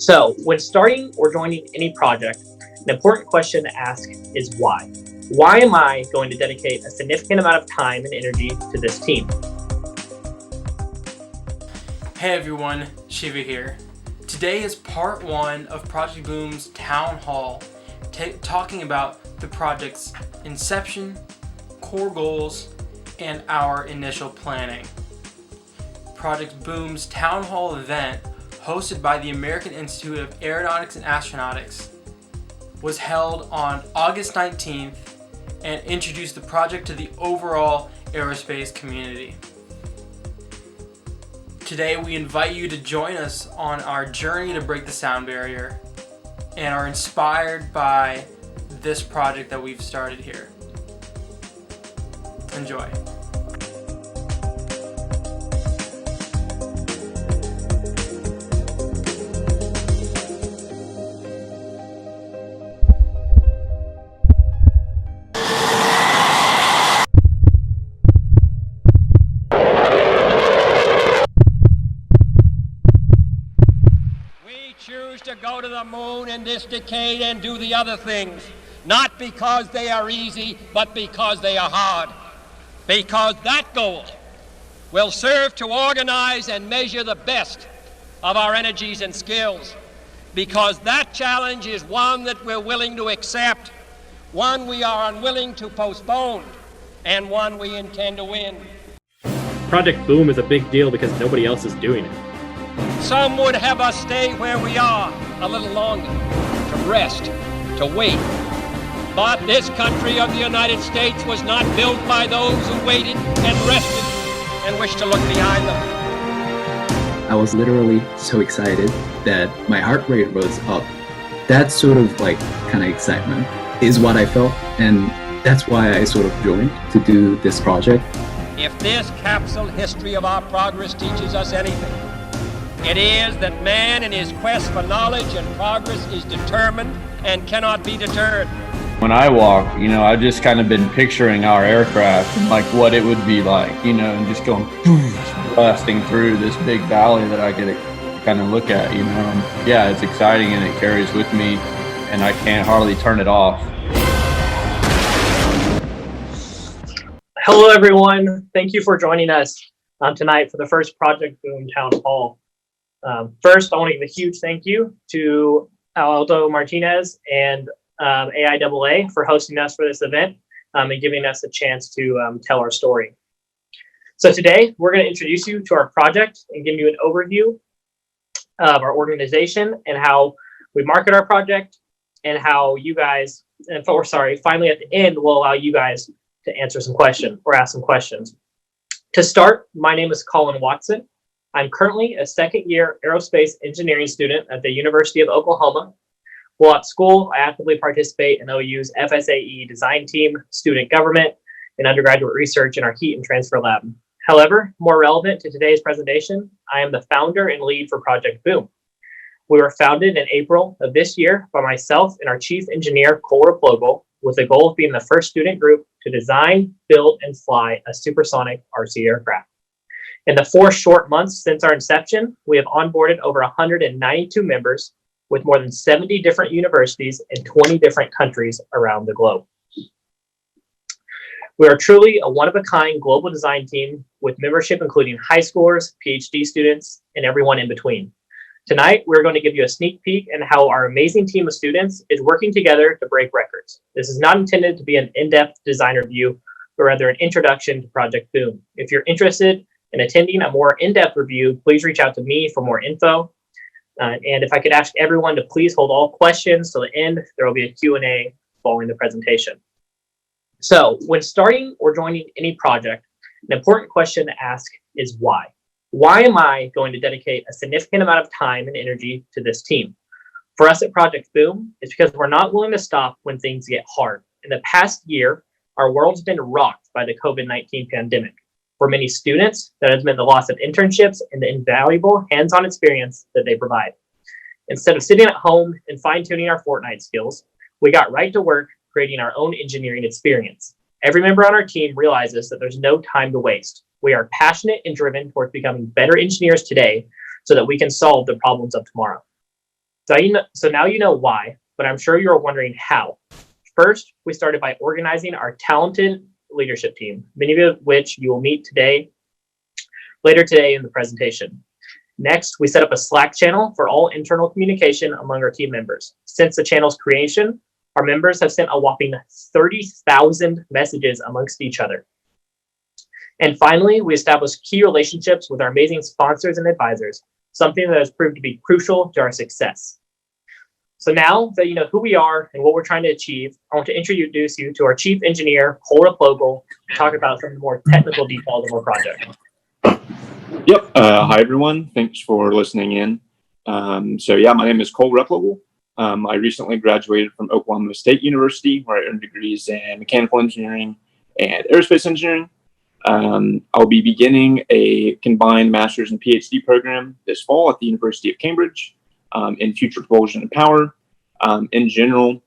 So when starting or joining any project, an important question to ask is why? Why am I going to dedicate a significant amount of time and energy to this team? Hey everyone, Shiva here. Today is part one of Project Boom's Town Hall, talking about the project's inception, core goals, and our initial planning. Project Boom's Town Hall event, hosted by the American Institute of Aeronautics and Astronautics, was held on August 19th and introduced the project to the overall aerospace community. Today we invite you to join us on our journey to break the sound barrier and are inspired by this project that we've started here. Enjoy. Choose to go to the moon in this decade and do the other things, not because they are easy, but because they are hard. Because that goal will serve to organize and measure the best of our energies and skills. Because that challenge is one that we're willing to accept, one we are unwilling to postpone, and one we intend to win. Project Boom is a big deal because nobody else is doing it. Some would have us stay where we are a little longer, to rest, to wait. But this country of the United States was not built by those who waited and rested and wished to look behind them. I was literally so excited that my heart rate rose up. That sort of kind of excitement is what I felt, and that's why I sort of joined to do this project. If this capsule history of our progress teaches us anything, it is that man in his quest for knowledge and progress is determined and cannot be deterred. When I walk, I've just kind of been picturing our aircraft and what it would be like, and just going blasting through this big valley that I get to kind of look at, Yeah, it's exciting and it carries with me and I can't hardly turn it off. Hello, everyone. Thank you for joining us tonight for the first Project Boom Town Hall. First, I want to give a huge thank you to Aldo Martinez and AIAA for hosting us for this event and giving us a chance to tell our story. So today, we're going to introduce you to our project and give you an overview of our organization and how we market our project and how you guys, finally at the end, we'll allow you guys to answer some questions or ask some questions. To start, my name is Colin Watson. I'm currently a second-year aerospace engineering student at the University of Oklahoma. While at school, I actively participate in OU's FSAE design team, student government, and undergraduate research in our heat and transfer lab. However, more relevant to today's presentation, I am the founder and lead for Project Boom. We were founded in April of this year by myself and our Chief Engineer Cole Replogle, with the goal of being the first student group to design, build, and fly a supersonic RC aircraft. In the 4 short months since our inception, we have onboarded over 192 members with more than 70 different universities in 20 different countries around the globe. We are truly a one-of-a-kind global design team with membership including high schoolers, PhD students, and everyone in between. Tonight, we're going to give you a sneak peek at how our amazing team of students is working together to break records. This is not intended to be an in-depth design review, but rather an introduction to Project Boom. If you're interested in attending a more in-depth review, please reach out to me for more info. And if I could ask everyone to please hold all questions till the end, there will be a Q&A following the presentation. So when starting or joining any project, an important question to ask is why? Why am I going to dedicate a significant amount of time and energy to this team? For us at Project Boom, it's because we're not willing to stop when things get hard. In the past year, our world's been rocked by the COVID-19 pandemic. For many students, that has meant the loss of internships and the invaluable hands-on experience that they provide. Instead of sitting at home and fine-tuning our Fortnite skills, we got right to work creating our own engineering experience. Every member on our team realizes that there's no time to waste. We are passionate and driven towards becoming better engineers today so that we can solve the problems of tomorrow. So now you know why, but I'm sure you're wondering how. First, we started by organizing our talented leadership team, many of which you will meet later today in the presentation. Next, we set up a Slack channel for all internal communication among our team members. Since the channel's creation, our members have sent a whopping 30,000 messages amongst each other. And finally, we established key relationships with our amazing sponsors and advisors, something that has proved to be crucial to our success. So now that you know who we are and what we're trying to achieve, I want to introduce you to our Chief Engineer, Cole Replogle, to talk about some of the more technical details of our project. Yep. Hi, everyone. Thanks for listening in. My name is Cole Replogle. I recently graduated from Oklahoma State University, where I earned degrees in mechanical engineering and aerospace engineering. I'll be beginning a combined master's and PhD program this fall at the University of Cambridge in future propulsion and power. In general,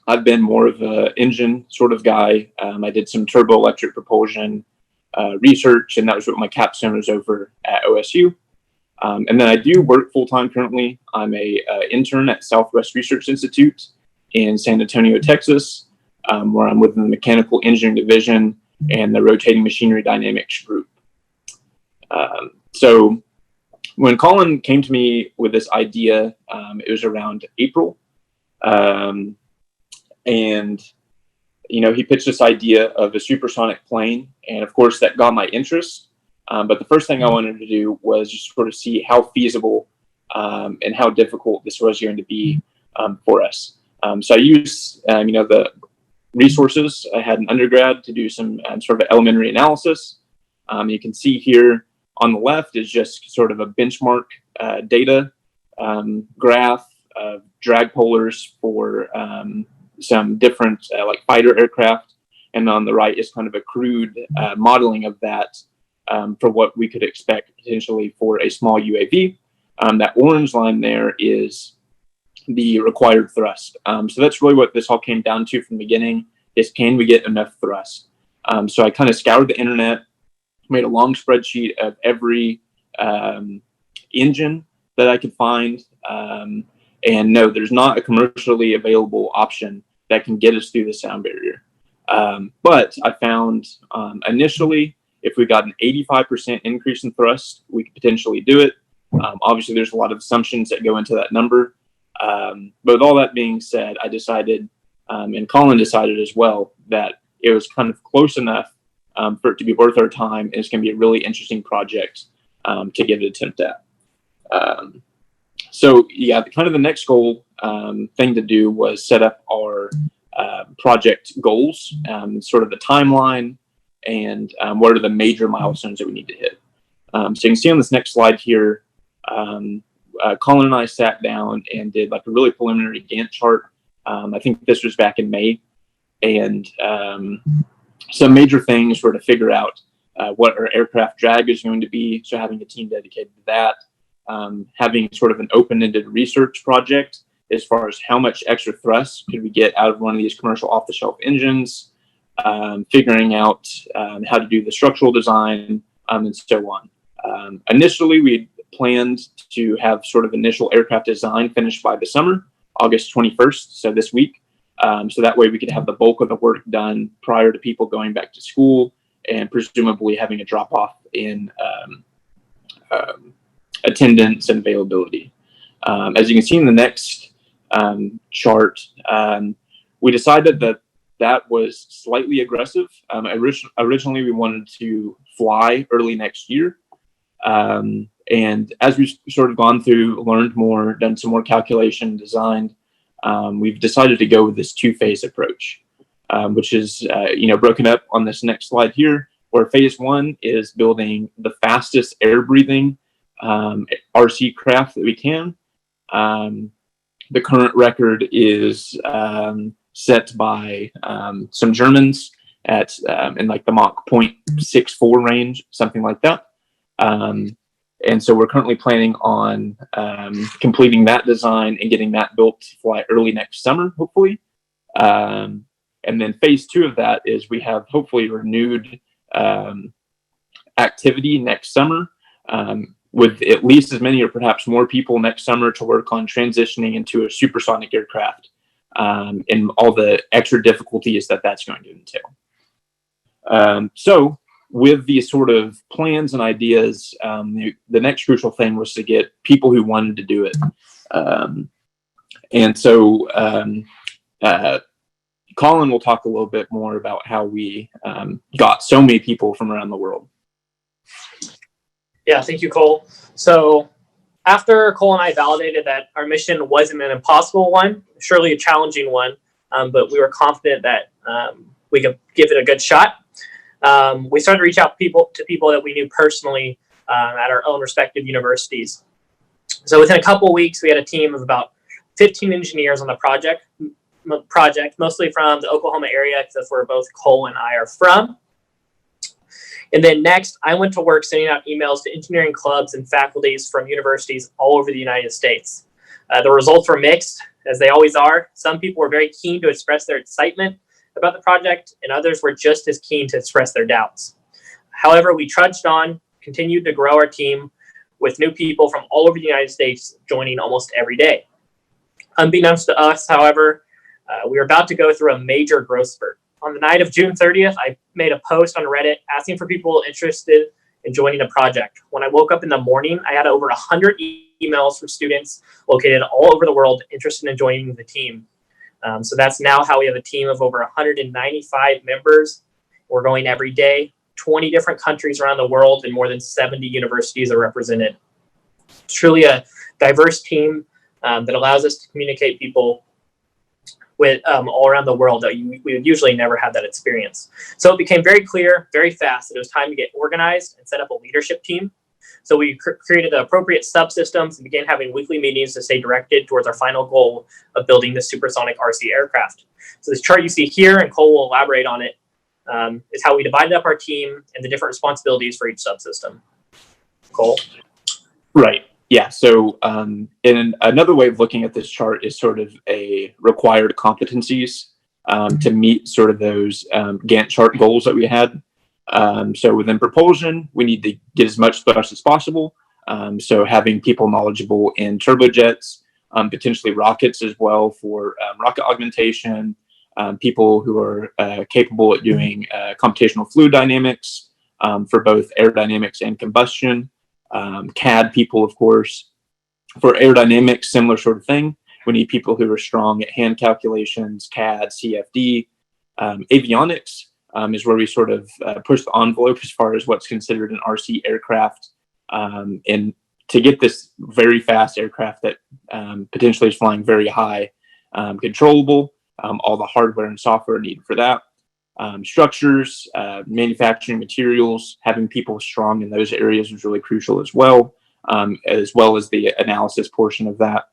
I've been more of an engine sort of guy. I did some turbo electric propulsion research, and that was what my capstone was over at OSU. And then I do work full-time currently. I'm a intern at Southwest Research Institute in San Antonio, Texas, where I'm within the mechanical engineering division and the rotating machinery dynamics group. So when Colin came to me with this idea, it was around April. And, he pitched this idea of a supersonic plane. And of course, that got my interest. But the first thing I wanted to do was just sort of see how feasible and how difficult this was going to be for us. So I used, the resources. I had an undergrad to do some sort of elementary analysis. You can see here on the left is just sort of a benchmark data graph of drag polars for some different like fighter aircraft. And on the right is kind of a crude modeling of that for what we could expect potentially for a small UAV. That orange line there is the required thrust. So that's really what this all came down to from the beginning, is can we get enough thrust? So I kind of scoured the internet, made a long spreadsheet of every engine that I could find. And no, there's not a commercially available option that can get us through the sound barrier. But I found initially, if we got an 85% increase in thrust, we could potentially do it. Obviously, there's a lot of assumptions that go into that number. But with all that being said, I decided, and Colin decided as well, that it was kind of close enough for it to be worth our time, and it's going to be a really interesting project to give it an attempt at. Kind of the next goal thing to do was set up our project goals, sort of the timeline, and what are the major milestones that we need to hit. So you can see on this next slide here, Colin and I sat down and did like a really preliminary Gantt chart. I think this was back in May, and some major things were to figure out what our aircraft drag is going to be. So having a team dedicated to that, having sort of an open-ended research project as far as how much extra thrust could we get out of one of these commercial off-the-shelf engines, figuring out how to do the structural design, and so on. Initially, we planned to have sort of initial aircraft design finished by the summer, August 21st, so this week. So that way we could have the bulk of the work done prior to people going back to school and presumably having a drop-off in attendance and availability. As you can see in the next chart, we decided that was slightly aggressive. Originally, we wanted to fly early next year. And as we've sort of gone through, learned more, done some more calculation, designed, we've decided to go with this two-phase approach, which is, broken up on this next slide here, where phase one is building the fastest air-breathing RC craft that we can. The current record is set by some Germans at in like the Mach 0.64 range, something like that. And so we're currently planning on completing that design and getting that built to fly early next summer, hopefully. And then phase two of that is we have hopefully renewed activity next summer. with at least as many or perhaps more people next summer to work on transitioning into a supersonic aircraft, and all the extra difficulties that that's going to entail. So with these sort of plans and ideas, the next crucial thing was to get people who wanted to do it. And so Colin will talk a little bit more about how we got so many people from around the world. Yeah, thank you, Cole. So after Cole and I validated that our mission wasn't an impossible one, surely a challenging one, but we were confident that we could give it a good shot, we started to reach out to people that we knew personally at our own respective universities. So within a couple of weeks, we had a team of about 15 engineers on the project, mostly from the Oklahoma area, because that's where both Cole and I are from. And then next, I went to work sending out emails to engineering clubs and faculties from universities all over the United States. The results were mixed, as they always are. Some people were very keen to express their excitement about the project, and others were just as keen to express their doubts. However, we trudged on, continued to grow our team with new people from all over the United States joining almost every day. Unbeknownst to us, however, we were about to go through a major growth spurt. On the night of June 30th, I made a post on Reddit asking for people interested in joining the project. When I woke up in the morning, I had over 100 emails from students located all over the world interested in joining the team. So that's now how we have a team of over 195 members. We're going every day. 20 different countries around the world, and more than 70 universities are represented. It's truly a diverse team that allows us to communicate people with all around the world that we would usually never have that experience. So it became very clear, very fast, that it was time to get organized and set up a leadership team. So we created the appropriate subsystems and began having weekly meetings to stay directed towards our final goal of building the supersonic RC aircraft. So this chart you see here, and Cole will elaborate on it, is how we divided up our team and the different responsibilities for each subsystem. Cole? Right. Yeah. So in another way of looking at this chart is sort of a required competencies to meet sort of those Gantt chart goals that we had. So within propulsion, we need to get as much thrust as possible. So having people knowledgeable in turbojets, potentially rockets as well for rocket augmentation, people who are capable at doing computational fluid dynamics for both aerodynamics and combustion. CAD people, of course. For aerodynamics, similar sort of thing. We need people who are strong at hand calculations, CAD, CFD. Avionics is where we sort of push the envelope as far as what's considered an RC aircraft. And to get this very fast aircraft that potentially is flying very high, controllable, all the hardware and software needed for that. Structures, manufacturing materials, having people strong in those areas is really crucial as well as the analysis portion of that.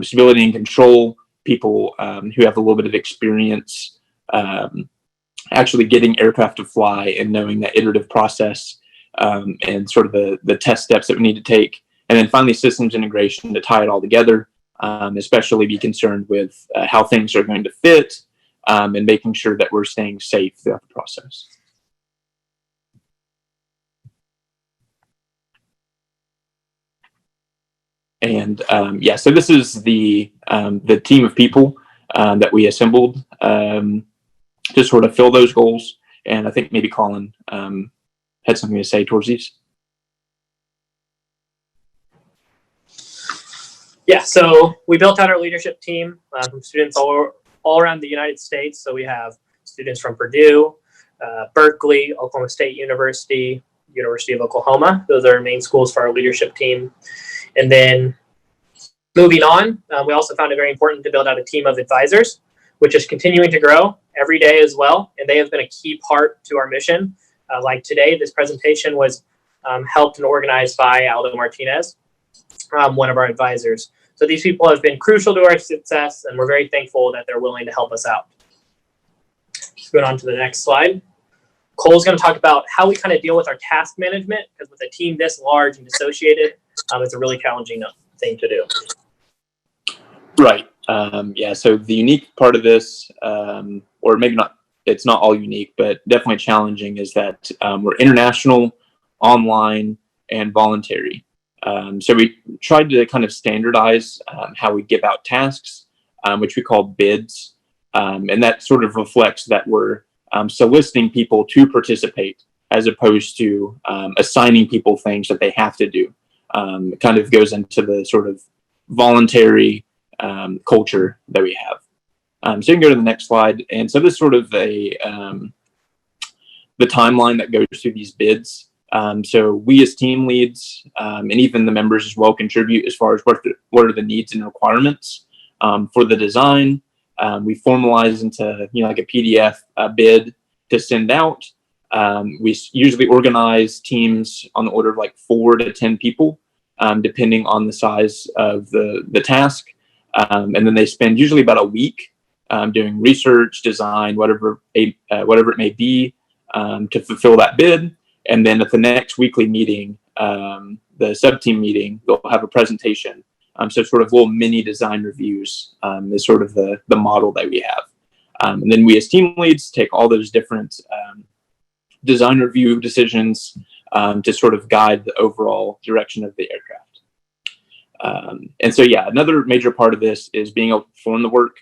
Stability and control, people who have a little bit of experience actually getting aircraft to fly and knowing that iterative process and sort of the test steps that we need to take. And then finally, systems integration to tie it all together, especially be concerned with how things are going to fit, and making sure that we're staying safe throughout the process. And so this is the team of people that we assembled to sort of fill those goals. And I think maybe Colin had something to say towards these. Yeah, so we built out our leadership team from students all around the United States. So we have students from Purdue, Berkeley, Oklahoma State University, University of Oklahoma. Those are our main schools for our leadership team. And then moving on, we also found it very important to build out a team of advisors, which is continuing to grow every day as well. And they have been a key part to our mission. Like today, this presentation was helped and organized by Aldo Martinez, one of our advisors. So these people have been crucial to our success, and we're very thankful that they're willing to help us out. Just going on to the next slide. Cole's going to talk about how we kind of deal with our task management, because with a team this large and dissociated, it's a really challenging thing to do. Right. So the unique part of this, or maybe not, it's not all unique, but definitely challenging, is that we're international, online, and voluntary. So we tried to kind of standardize how we give out tasks, which we call bids. And that sort of reflects that we're soliciting people to participate as opposed to assigning people things that they have to do. It kind of goes into the sort of voluntary culture that we have. So you can go to the next slide. And so this is sort of the timeline that goes through these bids. So we as team leads and even the members as well contribute as far as what are the needs and requirements for the design. We formalize into like a PDF bid to send out. We usually organize teams on the order of like 4 to 10 people, depending on the size of the task. And then they spend usually about a week doing research, design, whatever it may be, to fulfill that bid. And then at the next weekly meeting, the sub-team meeting, they'll have a presentation. So sort of little mini design reviews is sort of the model that we have. And then we as team leads take all those different design review decisions to sort of guide the overall direction of the aircraft. And so, yeah, another major part of this is being able to perform the work.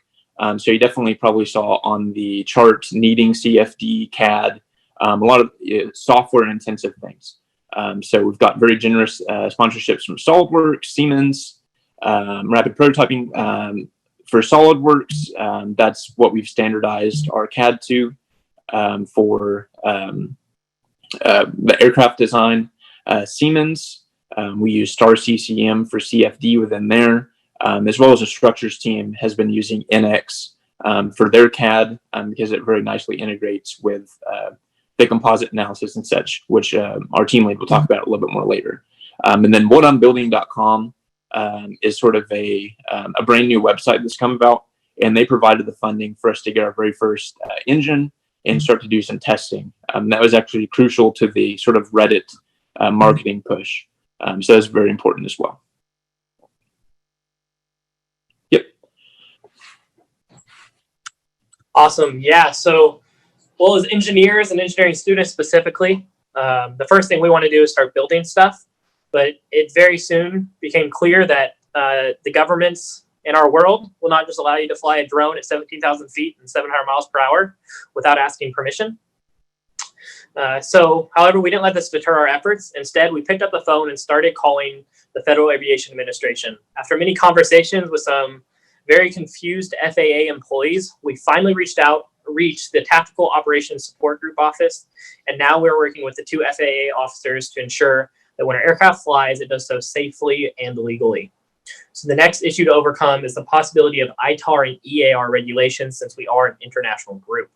So you definitely probably saw on the chart needing CFD, CAD, a lot of software intensive things. So we've got very generous sponsorships from SolidWorks, Siemens, Rapid Prototyping. For SolidWorks, that's what we've standardized our CAD to for the aircraft design. Siemens, we use Star CCM for CFD within there, as well as the structures team has been using NX for their CAD because it very nicely integrates with the composite analysis and such, which our team lead will talk about a little bit more later. And then whatimbuilding.com is sort of a brand new website that's come about, and they provided the funding for us to get our very first engine and start to do some testing. That was actually crucial to the sort of Reddit marketing push. So that's very important as well. Yep. Awesome. Yeah. So, well, as engineers and engineering students specifically, the first thing we want to do is start building stuff. But it very soon became clear that the governments in our world will not just allow you to fly a drone at 17,000 feet and 700 miles per hour without asking permission. However, we didn't let this deter our efforts. Instead, we picked up the phone and started calling the Federal Aviation Administration. After many conversations with some very confused FAA employees, we finally reached the Tactical Operations Support Group office, and now we're working with the 2 FAA officers to ensure that when an aircraft flies, it does so safely and legally. So the next issue to overcome is the possibility of ITAR and EAR regulations, since we are an international group.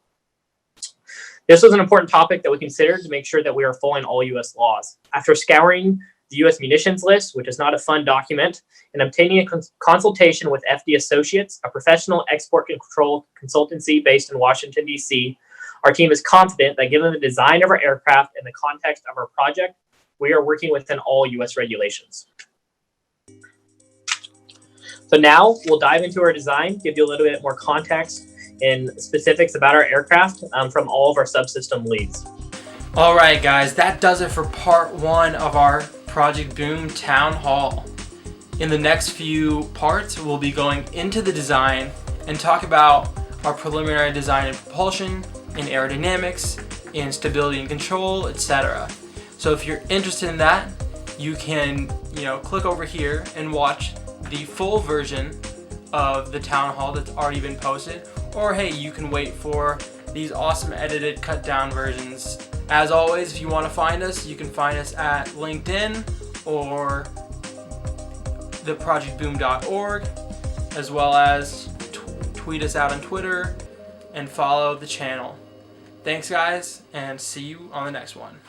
This was an important topic that we considered to make sure that we are following all U.S. laws. After scouring the U.S. munitions list, which is not a fun document, and obtaining a consultation with FD Associates, a professional export control consultancy based in Washington, D.C., our team is confident that given the design of our aircraft and the context of our project, we are working within all U.S. regulations. So now we'll dive into our design, give you a little bit more context and specifics about our aircraft from all of our subsystem leads. All right, guys, that does it for part 1 of our Project Boom Town Hall. In the next few parts, we'll be going into the design and talk about our preliminary design and propulsion, in aerodynamics, in stability and control, etc. So if you're interested in that, you can, click over here and watch the full version of the Town Hall that's already been posted, or hey, you can wait for these awesome edited, cut down versions. As always, if you want to find us, you can find us at LinkedIn or theprojectboom.org, as well as tweet us out on Twitter and follow the channel. Thanks, guys, and see you on the next one.